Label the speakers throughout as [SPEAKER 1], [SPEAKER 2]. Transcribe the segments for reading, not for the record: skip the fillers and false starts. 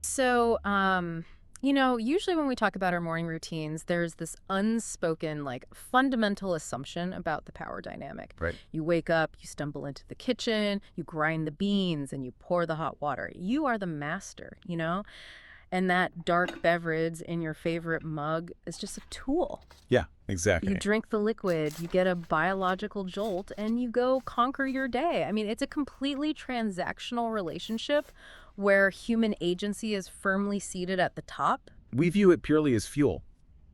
[SPEAKER 1] So, usually when we talk about our morning routines, there's this unspoken, fundamental assumption about the power dynamic.
[SPEAKER 2] Right.
[SPEAKER 1] You wake up, you stumble into the kitchen, you grind the beans, and you pour the hot water. You are the master. And that dark beverage in your favorite mug is just a tool.
[SPEAKER 2] Yeah, exactly.
[SPEAKER 1] You drink the liquid, you get a biological jolt, and you go conquer your day. I mean, it's a completely transactional relationship where human agency is firmly seated at the top.
[SPEAKER 2] We view it purely as fuel,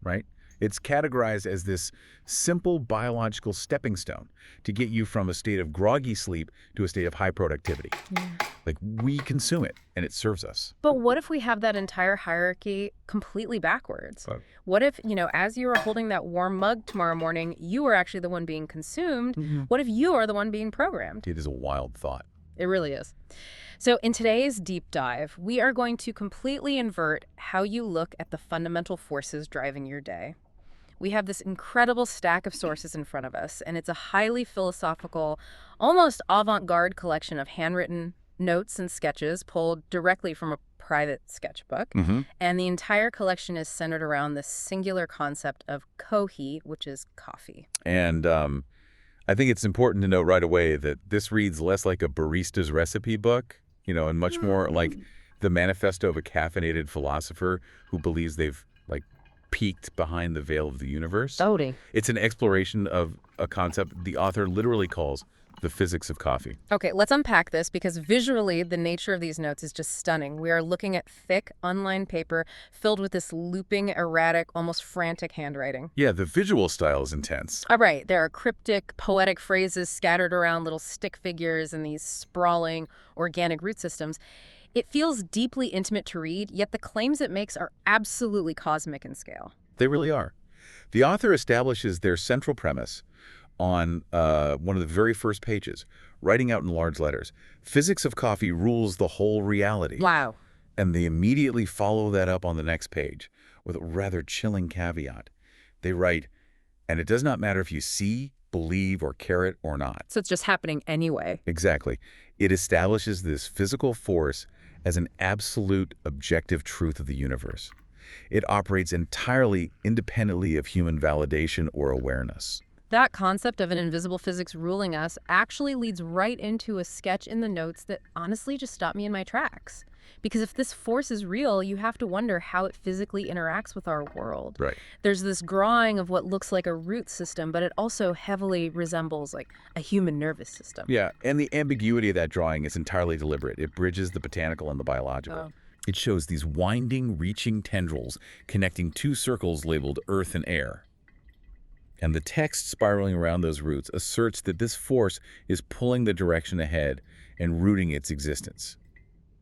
[SPEAKER 2] right? It's categorized as this simple biological stepping stone to get you from a state of groggy sleep to a state of high productivity.
[SPEAKER 1] Yeah.
[SPEAKER 2] Like, we consume it, and it serves us.
[SPEAKER 1] But what if we have that entire hierarchy completely backwards?
[SPEAKER 2] But
[SPEAKER 1] What if, as you are holding that warm mug tomorrow morning, you are actually the one being consumed? What if you are the one being programmed?
[SPEAKER 2] it is a wild thought.
[SPEAKER 1] It really is. So in today's deep dive, we are going to completely invert how you look at the fundamental forces driving your day. We have this incredible stack of sources in front of us, and it's a highly philosophical, almost avant-garde collection of handwritten notes and sketches pulled directly from a private sketchbook. And the entire collection is centered around this singular concept of Kohi, which is coffee.
[SPEAKER 2] And I think it's important to note right away that this reads less like a barista's recipe book, and much more like the manifesto of a caffeinated philosopher who believes they've, peeked behind the veil of the universe.
[SPEAKER 1] Totally.
[SPEAKER 2] It's an exploration of a concept the author literally calls the physics of coffee.
[SPEAKER 1] Okay, let's unpack this because visually the nature of these notes is just stunning. We are looking at thick, unlined paper filled with this looping, erratic, almost frantic handwriting.
[SPEAKER 2] Yeah, the visual style is intense.
[SPEAKER 1] All right, there are cryptic, poetic phrases scattered around little stick figures and these sprawling, organic root systems. It feels deeply intimate to read, yet the claims it makes are absolutely cosmic in scale.
[SPEAKER 2] They really are. The author establishes their central premise on one of the very first pages, writing out in large letters, "Physics of coffee rules the whole reality."
[SPEAKER 1] Wow.
[SPEAKER 2] And they immediately follow that up on the next page with a rather chilling caveat. They write, "And it does not matter if you see, believe, or care it or not."
[SPEAKER 1] So it's just happening anyway.
[SPEAKER 2] Exactly. It establishes this physical force as an absolute objective truth of the universe. It operates entirely independently of human validation or awareness.
[SPEAKER 1] That concept of an invisible physics ruling us actually leads right into a sketch in the notes that honestly just stopped me in my tracks. Because if this force is real, you have to wonder how it physically interacts with our world.
[SPEAKER 2] Right.
[SPEAKER 1] There's this drawing of what looks like a root system, but it also heavily resembles a human nervous system.
[SPEAKER 2] Yeah, and the ambiguity of that drawing is entirely deliberate. It bridges the botanical and the biological.
[SPEAKER 1] Oh.
[SPEAKER 2] It shows these winding, reaching tendrils connecting two circles labeled earth and air. And the text spiraling around those roots asserts that this force is pulling the direction ahead and rooting its existence.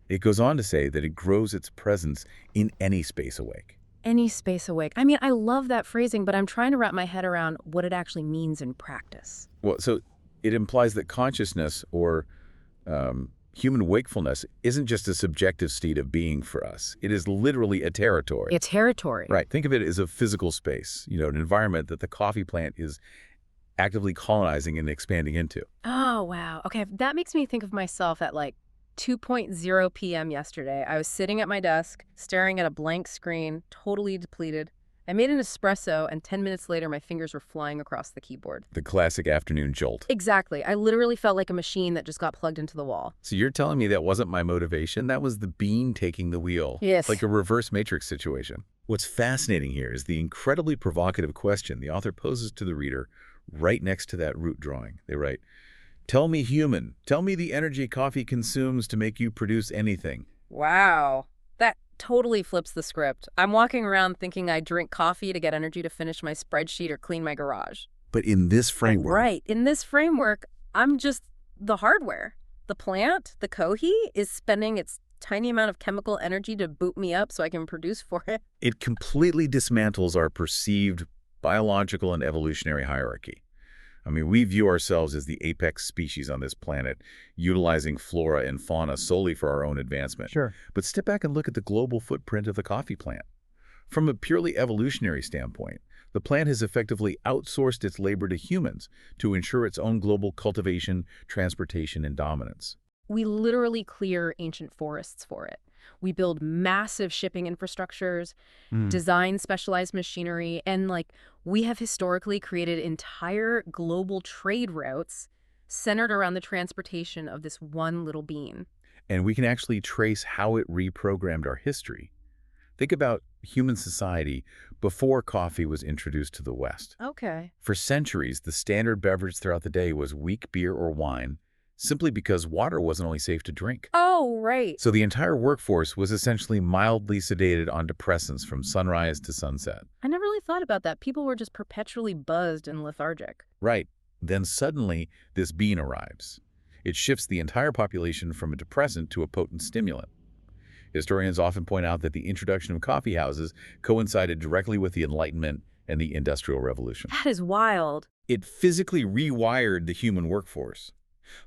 [SPEAKER 2] It goes on to say that it grows its presence in any space awake.
[SPEAKER 1] Any space awake. I mean, I love that phrasing, but I'm trying to wrap my head around what it actually means in practice.
[SPEAKER 2] Well, so it implies that consciousness or human wakefulness isn't just a subjective state of being for us. It is literally a territory.
[SPEAKER 1] A territory.
[SPEAKER 2] Right. Think of it as a physical space, an environment that the coffee plant is actively colonizing and expanding into.
[SPEAKER 1] Oh, wow. Okay, that makes me think of myself at 2:00 p.m. yesterday. I was sitting at my desk, staring at a blank screen, totally depleted. I made an espresso, and 10 minutes later, my fingers were flying across the keyboard.
[SPEAKER 2] The classic afternoon jolt.
[SPEAKER 1] Exactly. I literally felt like a machine that just got plugged into the wall.
[SPEAKER 2] So you're telling me that wasn't my motivation? That was the bean taking the wheel.
[SPEAKER 1] Yes.
[SPEAKER 2] Like a reverse matrix situation. What's fascinating here is the incredibly provocative question the author poses to the reader right next to that root drawing. They write, "Tell me, human, tell me the energy coffee consumes to make you produce anything."
[SPEAKER 1] Wow. That totally flips the script. I'm walking around thinking I drink coffee to get energy to finish my spreadsheet or clean my garage.
[SPEAKER 2] But in this framework,
[SPEAKER 1] Right. In this framework, I'm just the hardware. The plant, the Kohi, is spending its tiny amount of chemical energy to boot me up so I can produce for it.
[SPEAKER 2] it completely dismantles our perceived biological and evolutionary hierarchy. I mean, we view ourselves as the apex species on this planet, utilizing flora and fauna solely for our own advancement.
[SPEAKER 3] Sure.
[SPEAKER 2] But step back and look at the global footprint of the coffee plant. From a purely evolutionary standpoint, the plant has effectively outsourced its labor to humans to ensure its own global cultivation, transportation, and dominance.
[SPEAKER 1] We literally clear ancient forests for it. We build massive shipping infrastructures,
[SPEAKER 2] Mm.
[SPEAKER 1] design specialized machinery, and we have historically created entire global trade routes centered around the transportation of this one little bean.
[SPEAKER 2] And we can actually trace how it reprogrammed our history. Think about human society before coffee was introduced to the West.
[SPEAKER 1] Okay.
[SPEAKER 2] For centuries, the standard beverage throughout the day was weak beer or wine, simply because water wasn't always safe to drink.
[SPEAKER 1] Oh, right.
[SPEAKER 2] So the entire workforce was essentially mildly sedated on depressants from sunrise to sunset.
[SPEAKER 1] I never really thought about that. People were just perpetually buzzed and lethargic.
[SPEAKER 2] Right. Then suddenly, this bean arrives. It shifts the entire population from a depressant to a potent stimulant. Historians often point out that the introduction of coffee houses coincided directly with the Enlightenment and the Industrial Revolution.
[SPEAKER 1] That is wild.
[SPEAKER 2] It physically rewired the human workforce.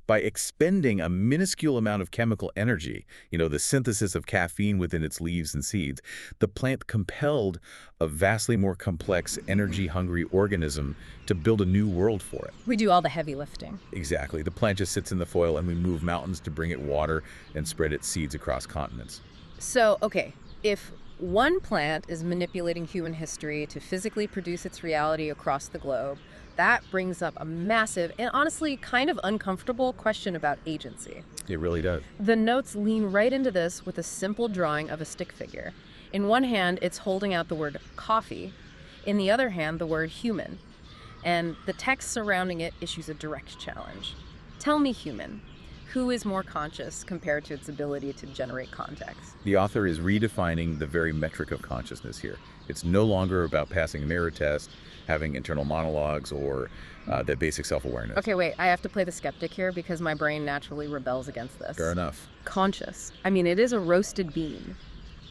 [SPEAKER 2] By expending a minuscule amount of chemical energy, the synthesis of caffeine within its leaves and seeds, the plant compelled a vastly more complex, energy-hungry organism to build a new world for it.
[SPEAKER 1] We do all the heavy lifting.
[SPEAKER 2] Exactly. The plant just sits in the foil and we move mountains to bring it water and spread its seeds across continents.
[SPEAKER 1] So, okay, if one plant is manipulating human history to physically produce its reality across the globe, that brings up a massive and honestly kind of uncomfortable question about agency.
[SPEAKER 2] It really does.
[SPEAKER 1] The notes lean right into this with a simple drawing of a stick figure. In one hand, it's holding out the word coffee. In the other hand, the word human. And the text surrounding it issues a direct challenge. Tell me, human, who is more conscious compared to its ability to generate context?
[SPEAKER 2] The author is redefining the very metric of consciousness here. It's no longer about passing a mirror test, having internal monologues, or that basic self-awareness.
[SPEAKER 1] Okay, wait, I have to play the skeptic here because my brain naturally rebels against this.
[SPEAKER 2] Fair enough.
[SPEAKER 1] Conscious. I mean, it is a roasted bean.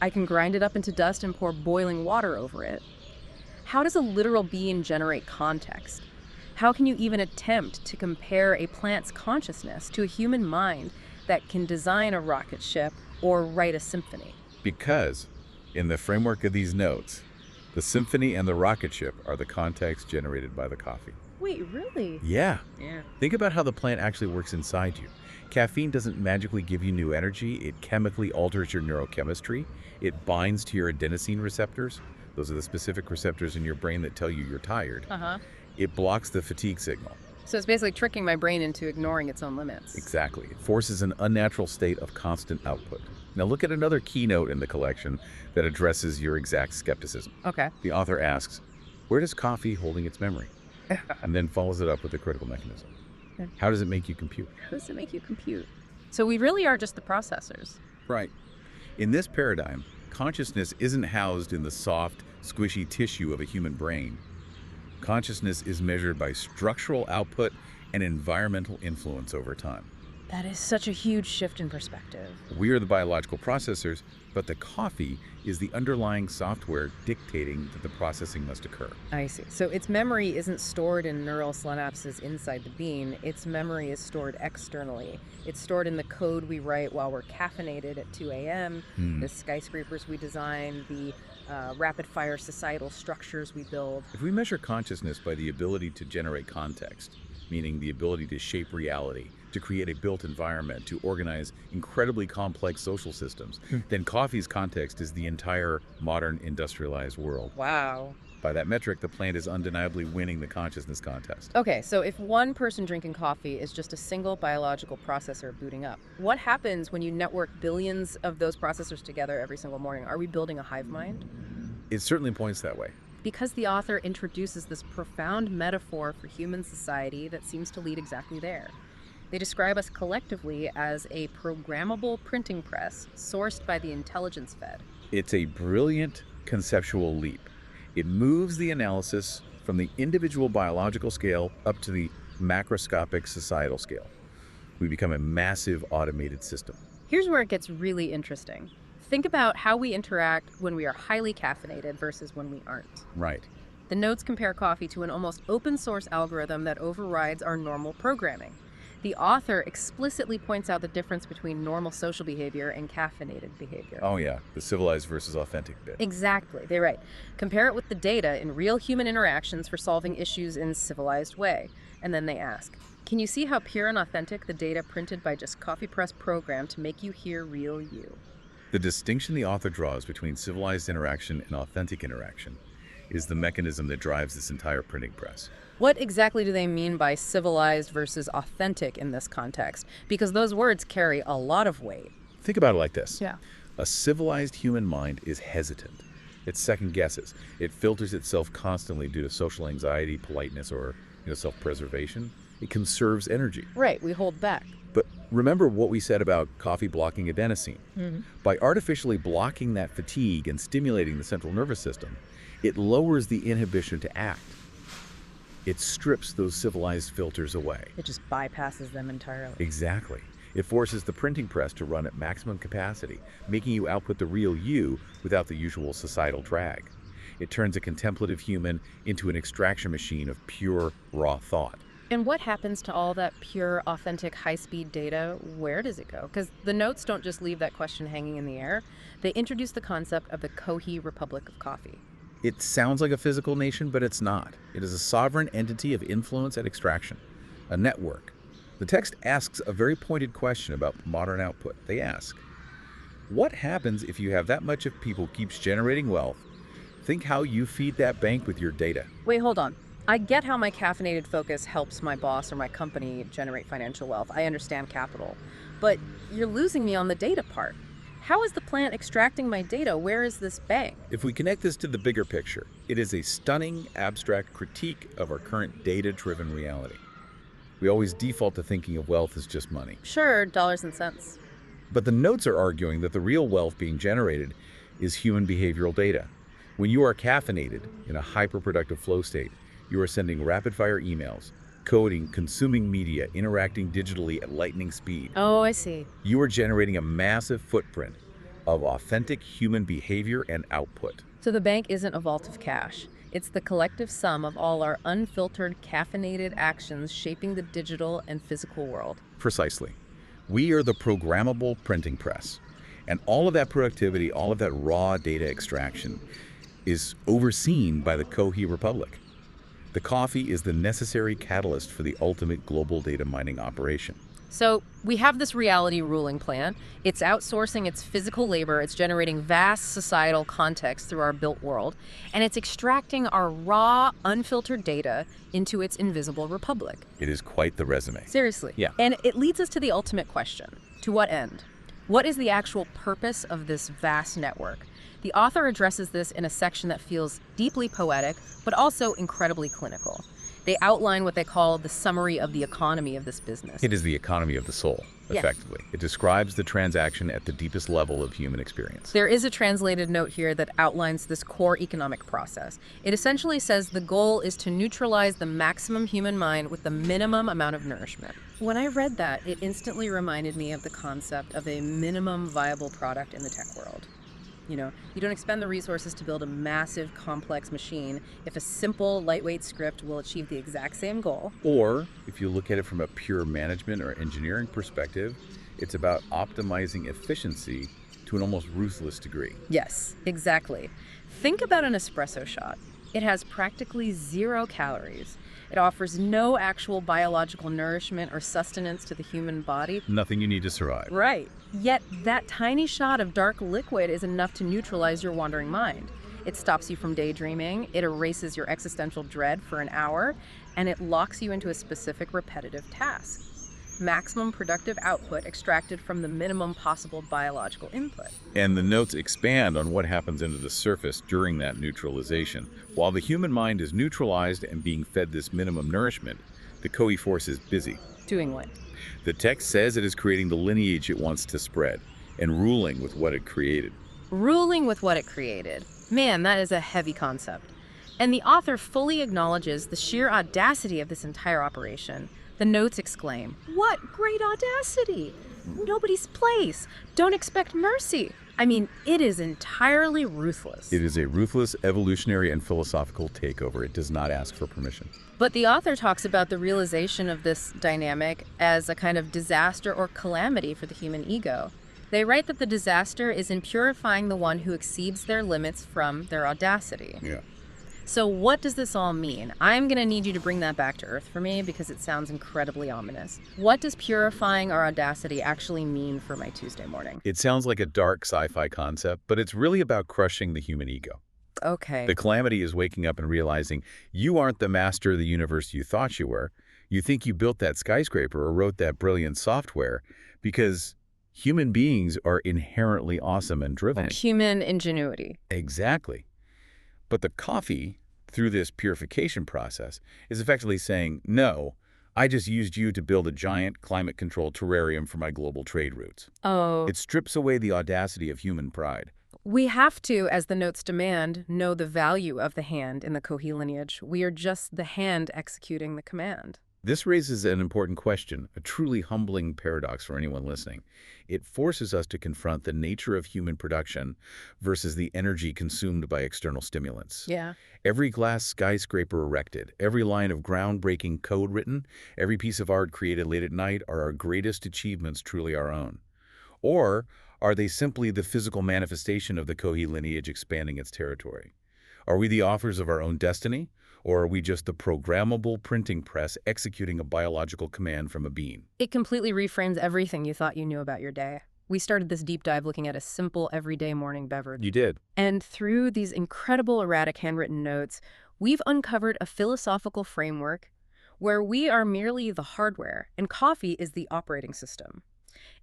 [SPEAKER 1] I can grind it up into dust and pour boiling water over it. How does a literal bean generate context? How can you even attempt to compare a plant's consciousness to a human mind that can design a rocket ship or write a symphony?
[SPEAKER 2] Because, in the framework of these notes, the symphony and the rocket ship are the context generated by the coffee.
[SPEAKER 1] Wait, really?
[SPEAKER 2] Yeah.
[SPEAKER 1] Yeah.
[SPEAKER 2] Think about how the plant actually works inside you. Caffeine doesn't magically give you new energy. It chemically alters your neurochemistry. It binds to your adenosine receptors. Those are the specific receptors in your brain that tell you you're tired.
[SPEAKER 1] Uh-huh.
[SPEAKER 2] It blocks the fatigue signal.
[SPEAKER 1] So it's basically tricking my brain into ignoring its own limits.
[SPEAKER 2] Exactly. It forces an unnatural state of constant output. Now look at another keynote in the collection that addresses your exact skepticism.
[SPEAKER 1] Okay.
[SPEAKER 2] The author asks, where does coffee holding its memory? And then follows it up with a critical mechanism. How does it make you compute?
[SPEAKER 1] How does it make you compute? So we really are just the processors.
[SPEAKER 2] Right. In this paradigm, consciousness isn't housed in the soft, squishy tissue of a human brain. Consciousness is measured by structural output and environmental influence over time.
[SPEAKER 1] That is such a huge shift in perspective.
[SPEAKER 2] We are the biological processors, but the coffee is the underlying software dictating that the processing must occur.
[SPEAKER 1] I see. So its memory isn't stored in neural synapses inside the bean. Its memory is stored externally. It's stored in the code we write while we're caffeinated at 2 a.m., the skyscrapers we design, the rapid-fire societal structures we build.
[SPEAKER 2] If we measure consciousness by the ability to generate context, meaning the ability to shape reality, to create a built environment, to organize incredibly complex social systems, then coffee's context is the entire modern industrialized world.
[SPEAKER 1] Wow.
[SPEAKER 2] By that metric, the plant is undeniably winning the consciousness contest.
[SPEAKER 1] Okay, so if one person drinking coffee is just a single biological processor booting up, what happens when you network billions of those processors together every single morning? Are we building a hive mind?
[SPEAKER 2] It certainly points that way.
[SPEAKER 1] Because the author introduces this profound metaphor for human society that seems to lead exactly there. They describe us collectively as a programmable printing press sourced by the intelligence fed.
[SPEAKER 2] It's a brilliant conceptual leap. It moves the analysis from the individual biological scale up to the macroscopic societal scale. We become a massive automated system.
[SPEAKER 1] Here's where it gets really interesting. Think about how we interact when we are highly caffeinated versus when we aren't.
[SPEAKER 2] Right.
[SPEAKER 1] The notes compare coffee to an almost open source algorithm that overrides our normal programming. The author explicitly points out the difference between normal social behavior and caffeinated behavior.
[SPEAKER 2] Oh yeah, the civilized versus authentic bit.
[SPEAKER 1] Exactly, they're right. Compare it with the data in real human interactions for solving issues in a civilized way. And then they ask, can you see how pure and authentic the data printed by just copy press programmed to make you hear real you?
[SPEAKER 2] The distinction the author draws between civilized interaction and authentic interaction is the mechanism that drives this entire printing press.
[SPEAKER 1] What exactly do they mean by civilized versus authentic in this context? Because those words carry a lot of weight.
[SPEAKER 2] Think about it like this.
[SPEAKER 1] Yeah.
[SPEAKER 2] A civilized human mind is hesitant. It second guesses. It filters itself constantly due to social anxiety, politeness, or self-preservation. It conserves energy.
[SPEAKER 1] Right, we hold back.
[SPEAKER 2] But remember what we said about coffee blocking adenosine. By artificially blocking that fatigue and stimulating the central nervous system, it lowers the inhibition to act. It strips those civilized filters away.
[SPEAKER 1] It just bypasses them entirely.
[SPEAKER 2] Exactly. It forces the printing press to run at maximum capacity, making you output the real you without the usual societal drag. It turns a contemplative human into an extraction machine of pure, raw thought.
[SPEAKER 1] And what happens to all that pure, authentic, high-speed data? Where does it go? Because the notes don't just leave that question hanging in the air. They introduce the concept of the Kohi Republic of Coffee.
[SPEAKER 2] It sounds like a physical nation, but it's not. It is a sovereign entity of influence and extraction, a network. The text asks a very pointed question about modern output. They ask, what happens if you have that much of people keeps generating wealth? Think how you feed that bank with your data.
[SPEAKER 1] Wait, hold on. I get how my caffeinated focus helps my boss or my company generate financial wealth. I understand capital. But you're losing me on the data part. How is the plant extracting my data? Where is this bank?
[SPEAKER 2] If we connect this to the bigger picture, it is a stunning, abstract critique of our current data-driven reality. We always default to thinking of wealth as just money.
[SPEAKER 1] Sure, dollars and cents.
[SPEAKER 2] But the notes are arguing that the real wealth being generated is human behavioral data. When you are caffeinated in a hyper-productive flow state, you are sending rapid-fire emails, coding, consuming media, interacting digitally at lightning speed.
[SPEAKER 1] Oh, I see.
[SPEAKER 2] You are generating a massive footprint of authentic human behavior and output.
[SPEAKER 1] So the bank isn't a vault of cash. It's the collective sum of all our unfiltered, caffeinated actions shaping the digital and physical world.
[SPEAKER 2] Precisely. We are the programmable printing press. And all of that productivity, all of that raw data extraction is overseen by the Kohi Republic. The coffee is the necessary catalyst for the ultimate global data mining operation.
[SPEAKER 1] So we have this reality ruling plant. It's outsourcing its physical labor. It's generating vast societal context through our built world. And it's extracting our raw, unfiltered data into its invisible republic.
[SPEAKER 2] It is quite the resume.
[SPEAKER 1] Seriously.
[SPEAKER 2] Yeah.
[SPEAKER 1] And it leads us to the ultimate question. To what end? What is the actual purpose of this vast network? The author addresses this in a section that feels deeply poetic, but also incredibly clinical. They outline what they call the summary of the economy of this business.
[SPEAKER 2] It is the economy of the soul, effectively. It describes the transaction at the deepest level of human experience.
[SPEAKER 1] There is a translated note here that outlines this core economic process. It essentially says the goal is to neutralize the maximum human mind with the minimum amount of nourishment. When I read that, it instantly reminded me of the concept of a minimum viable product in the tech world. You don't expend the resources to build a massive, complex machine if a simple, lightweight script will achieve the exact same goal.
[SPEAKER 2] Or, if you look at it from a pure management or engineering perspective, it's about optimizing efficiency to an almost ruthless degree.
[SPEAKER 1] Yes, exactly. Think about an espresso shot. It has practically 0 calories. It offers no actual biological nourishment or sustenance to the human body.
[SPEAKER 2] Nothing you need to survive.
[SPEAKER 1] Right. Yet that tiny shot of dark liquid is enough to neutralize your wandering mind. It stops you from daydreaming, it erases your existential dread for an hour, and it locks you into a specific repetitive task. Maximum productive output extracted from the minimum possible biological input.
[SPEAKER 2] And the notes expand on what happens under the surface during that neutralization. While the human mind is neutralized and being fed this minimum nourishment, the Kohi force is busy.
[SPEAKER 1] Doing what?
[SPEAKER 2] The text says it is creating the lineage it wants to spread and ruling with what it created.
[SPEAKER 1] Ruling with what it created. Man, that is a heavy concept. And the author fully acknowledges the sheer audacity of this entire operation. The notes exclaim, "What great audacity! Nobody's place! Don't expect mercy!" I mean, it is entirely ruthless.
[SPEAKER 2] It is a ruthless, evolutionary, and philosophical takeover. It does not ask for permission.
[SPEAKER 1] But the author talks about the realization of this dynamic as a kind of disaster or calamity for the human ego. They write that the disaster is in purifying the one who exceeds their limits from their audacity.
[SPEAKER 2] Yeah.
[SPEAKER 1] So what does this all mean? I'm going to need you to bring that back to earth for me because it sounds incredibly ominous. What does purifying our audacity actually mean for my Tuesday morning?
[SPEAKER 2] It sounds like a dark sci-fi concept, but it's really about crushing the human ego.
[SPEAKER 1] Okay.
[SPEAKER 2] The calamity is waking up and realizing you aren't the master of the universe you thought you were. You think you built that skyscraper or wrote that brilliant software because human beings are inherently awesome and driven.
[SPEAKER 1] Human ingenuity.
[SPEAKER 2] Exactly. But the coffee, through this purification process, is effectively saying, no, I just used you to build a giant climate-controlled terrarium for my global trade routes.
[SPEAKER 1] Oh.
[SPEAKER 2] It strips away the audacity of human pride.
[SPEAKER 1] We have to, as the notes demand, know the value of the hand in the Kohi lineage. We are just the hand executing the command.
[SPEAKER 2] This raises an important question, a truly humbling paradox for anyone listening. It forces us to confront the nature of human production versus the energy consumed by external stimulants.
[SPEAKER 1] Yeah.
[SPEAKER 2] Every glass skyscraper erected, every line of groundbreaking code written, every piece of art created late at night, are our greatest achievements truly our own? Or are they simply the physical manifestation of the Kohi lineage expanding its territory? Are we the authors of our own destiny? Or are we just the programmable printing press executing a biological command from a being?
[SPEAKER 1] It completely reframes everything you thought you knew about your day. We started this deep dive looking at a simple, everyday morning beverage.
[SPEAKER 2] You did.
[SPEAKER 1] And through these incredible erratic handwritten notes, we've uncovered a philosophical framework where we are merely the hardware and coffee is the operating system.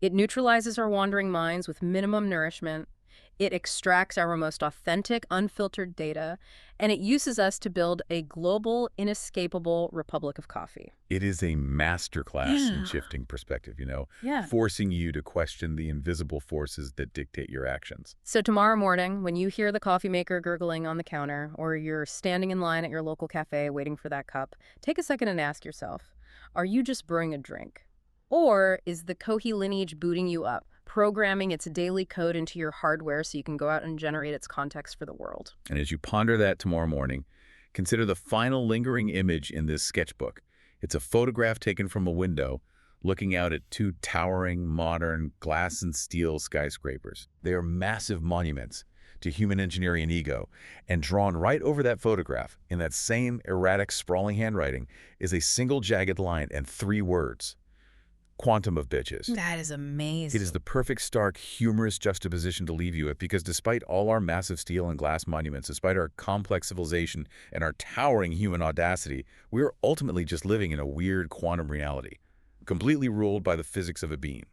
[SPEAKER 1] It neutralizes our wandering minds with minimum nourishment. It extracts our most authentic, unfiltered data, and it uses us to build a global, inescapable republic of coffee.
[SPEAKER 2] It is a masterclass in shifting perspective, forcing you to question the invisible forces that dictate your actions.
[SPEAKER 1] So tomorrow morning, when you hear the coffee maker gurgling on the counter, or you're standing in line at your local cafe waiting for that cup, take a second and ask yourself, are you just brewing a drink? Or is the Kohi lineage booting you up, programming its daily code into your hardware so you can go out and generate its context for the world?
[SPEAKER 2] And as you ponder that tomorrow morning, consider the final lingering image in this sketchbook. It's a photograph taken from a window looking out at two towering, modern, glass and steel skyscrapers. They are massive monuments to human engineering and ego, and drawn right over that photograph, in that same erratic, sprawling handwriting, is a single jagged line and 3 words. Quantum of bitches.
[SPEAKER 1] That is amazing.
[SPEAKER 2] It is the perfect, stark, humorous juxtaposition to leave you with, because despite all our massive steel and glass monuments, despite our complex civilization and our towering human audacity, we are ultimately just living in a weird quantum reality, completely ruled by the physics of a being.